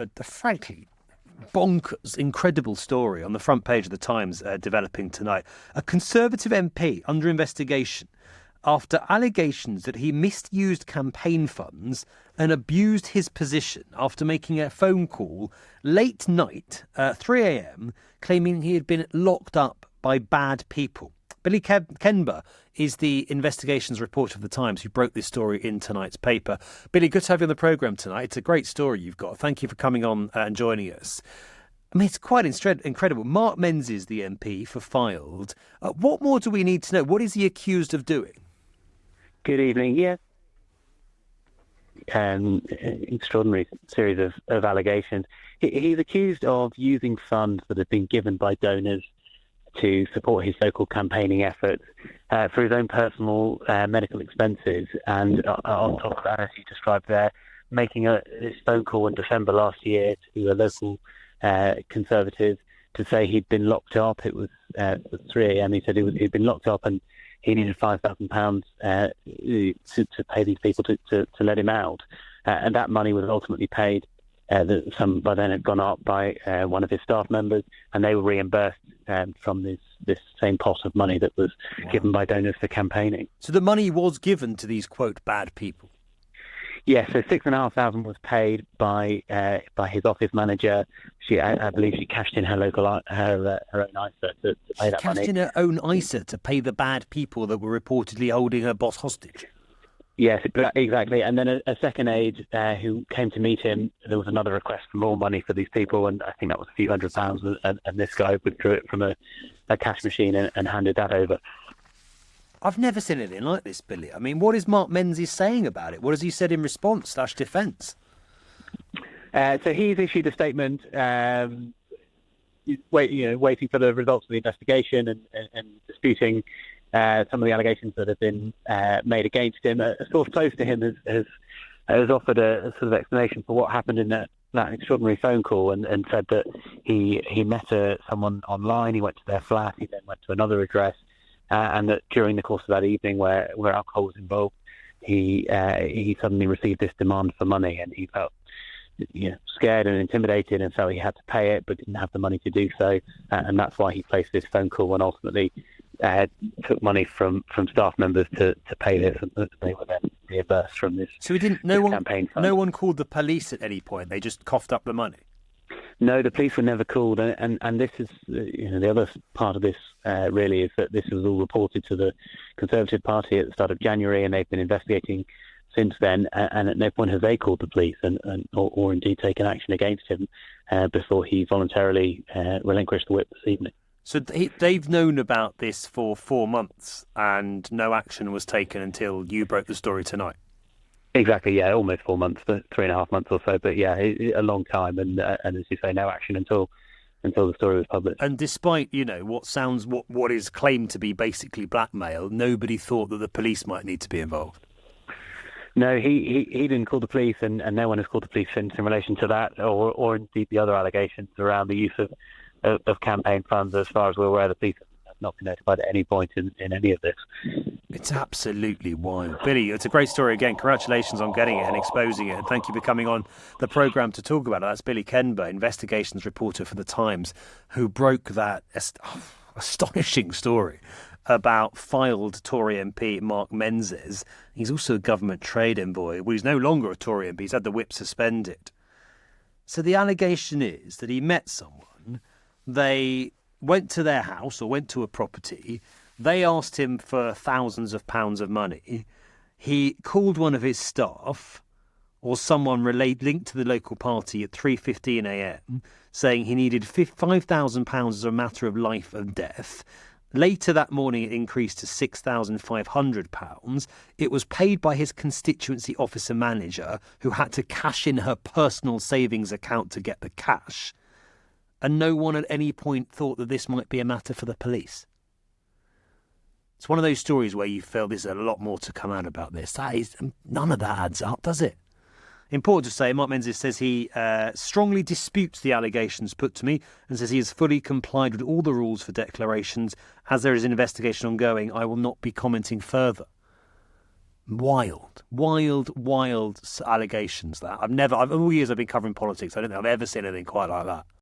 A frankly bonkers, incredible story on the front page of the Times developing tonight. A Conservative MP under investigation after allegations that he misused campaign funds and abused his position after making a phone call late night, 3 a.m, claiming he had been locked up by bad people. Billy Kenber is the investigations reporter of the Times who broke this story in tonight's paper. Billy, good to have you on the programme tonight. It's a great story you've got. Thank you for coming on and joining us. I mean, it's quite incredible. Mark Menzies, the MP for Fylde. What more do we need to know? What is he accused of doing? Good evening. Yes. Extraordinary series of allegations. He's accused of using funds that have been given by donors to support his local campaigning efforts for his own personal medical expenses. And on top of that, as you described there, making this phone call in December last year to a local Conservative to say he'd been locked up. It was 3 a.m. He said he'd been locked up and he needed £5,000 to pay these people to let him out. And that money was ultimately paid. The sum by then had gone up by one of his staff members, and they were reimbursed from this same pot of money that was given by donors for campaigning. So the money was given to these, quote, bad people? Yes, so £6,500 was paid by his office manager. I believe she cashed in her own ISA to pay that money. Cashed in her own ISA to pay the bad people that were reportedly holding her boss hostage? Yes, exactly. And then a second aide who came to meet him, there was another request for more money for these people, and I think that was a few £100s, and this guy withdrew it from a cash machine and handed that over. I've never seen anything like this, Billy. I mean, what is Mark Menzies saying about it? What has he said in response/defence? So he's issued a statement waiting for the results of the investigation and disputing some of the allegations that have been made against him. A source close to him has offered a sort of explanation for what happened in that extraordinary phone call and said that he met someone online, he went to their flat, he then went to another address, and that during the course of that evening where alcohol was involved, he suddenly received this demand for money, and he felt scared and intimidated, and so he had to pay it but didn't have the money to do so, and that's why he placed this phone call and ultimately took money from staff members to pay this, and they were then reimbursed from this. So campaign fund. No one called the police at any point. They just coughed up the money. No, the police were never called, and this is the other part of this really is that this was all reported to the Conservative Party at the start of January, and they've been investigating since then, and at no point have they called the police or indeed taken action against him before he voluntarily relinquished the whip this evening. So they've known about this for 4 months, and no action was taken until you broke the story tonight. Exactly, yeah, almost 4 months, but 3.5 months or so. But yeah, a long time, and as you say, no action until the story was published. And despite what is claimed to be basically blackmail, nobody thought that the police might need to be involved. No, he didn't call the police, and no one has called the police since in relation to that, or indeed the other allegations around the use of campaign funds. As far as we're aware, the police have not been notified at any point in any of this. It's absolutely wild. Billy, it's a great story again. Congratulations on getting it and exposing it. And thank you for coming on the programme to talk about it. That's Billy Kenber, investigations reporter for The Times, who broke that astonishing story about Fylde Tory MP Mark Menzies. He's also a government trade envoy. Well, he's no longer a Tory MP. He's had the whip suspended. So the allegation is that he met someone. They went to their house or went to a property. They asked him for thousands of pounds of money. He called one of his staff or someone linked to the local party at 3:15 a.m, saying he needed £5,000 as a matter of life and death. Later that morning, it increased to £6,500. It was paid by his constituency officer manager, who had to cash in her personal savings account to get the cash. And no one at any point thought that this might be a matter for the police. It's one of those stories where you feel there's a lot more to come out about this. None of that adds up, does it? Important to say, Mark Menzies says he strongly disputes the allegations put to me and says he has fully complied with all the rules for declarations. As there is an investigation ongoing, I will not be commenting further. Wild allegations. That all the years I've been covering politics, I don't think I've ever seen anything quite like that.